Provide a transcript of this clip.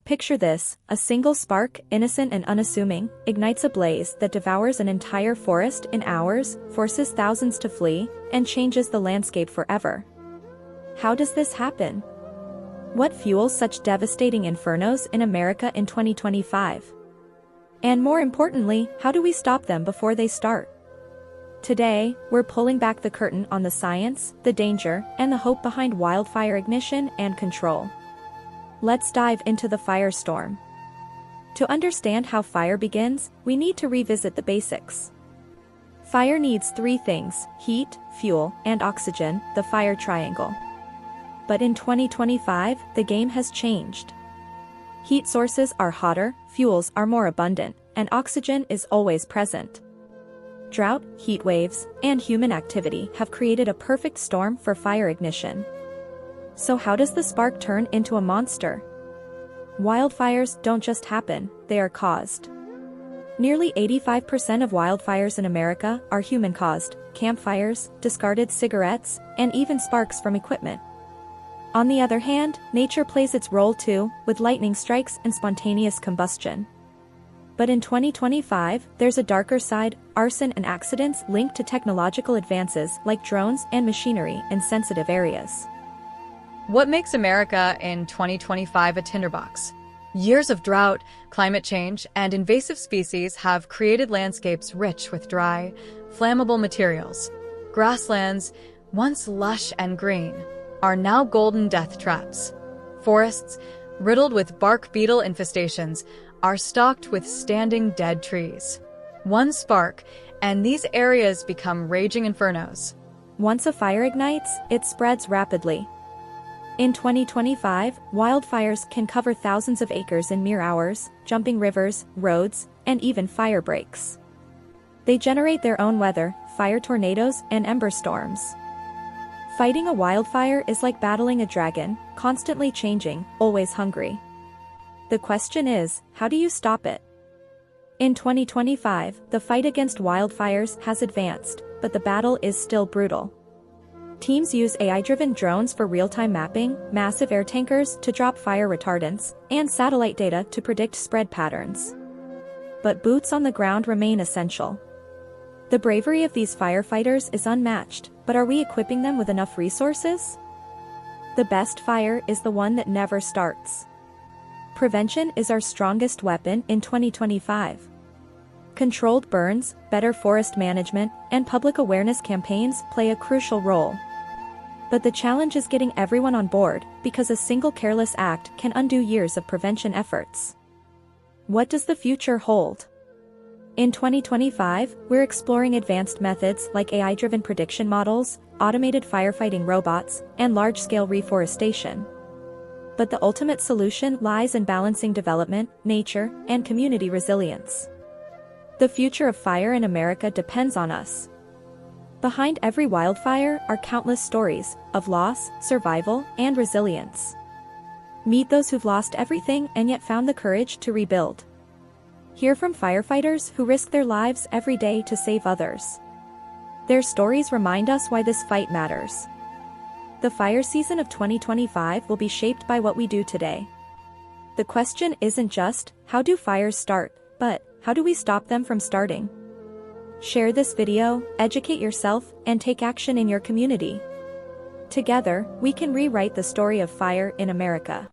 Picture this, a single spark, innocent and unassuming, ignites a blaze that devours an entire forest in hours, forces thousands to flee, and changes the landscape forever. How does this happen? What fuels such devastating infernos in America in 2025? And more importantly, how do we stop them before they start? Today, we're pulling back the curtain on the science, the danger, and the hope behind wildfire ignition and control. Let's dive into the firestorm. To understand how fire begins, we need to revisit the basics. Fire needs three things: heat, fuel, and oxygen, the fire triangle. But in 2025, the game has changed. Heat sources are hotter, fuels are more abundant, and oxygen is always present. Drought, heat waves, and human activity have created a perfect storm for fire ignition. So how does the spark turn into a monster? Wildfires don't just happen, they are caused. Nearly 85% of wildfires in America are human-caused: campfires, discarded cigarettes, and even sparks from equipment. On the other hand, nature plays its role too, with lightning strikes and spontaneous combustion. But in 2025, there's a darker side: arson and accidents linked to technological advances like drones and machinery in sensitive areas. What makes America in 2025 a tinderbox? Years of drought, climate change, and invasive species have created landscapes rich with dry, flammable materials. Grasslands, once lush and green, are now golden death traps. Forests, riddled with bark beetle infestations, are stocked with standing dead trees. One spark, and these areas become raging infernos. Once a fire ignites, it spreads rapidly. In 2025, wildfires can cover thousands of acres in mere hours, jumping rivers, roads, and even fire breaks. They generate their own weather, fire tornadoes, and ember storms. Fighting a wildfire is like battling a dragon, constantly changing, always hungry. The question is, how do you stop it? In 2025, the fight against wildfires has advanced, but the battle is still brutal. Teams use AI-driven drones for real-time mapping, massive air tankers to drop fire retardants, and satellite data to predict spread patterns. But boots on the ground remain essential. The bravery of these firefighters is unmatched, but are we equipping them with enough resources? The best fire is the one that never starts. Prevention is our strongest weapon in 2025. Controlled burns, better forest management, and public awareness campaigns play a crucial role. But the challenge is getting everyone on board, because a single careless act can undo years of prevention efforts. What does the future hold? In 2025, we're exploring advanced methods like AI-driven prediction models, automated firefighting robots, and large-scale reforestation. But the ultimate solution lies in balancing development, nature, and community resilience. The future of fire in America depends on us. Behind every wildfire are countless stories of loss, survival, and resilience. Meet those who've lost everything and yet found the courage to rebuild. Hear from firefighters who risk their lives every day to save others. Their stories remind us why this fight matters. The fire season of 2025 will be shaped by what we do today. The question isn't just, how do fires start, but, how do we stop them from starting? Share this video, educate yourself, and take action in your community. Together, we can rewrite the story of fire in America.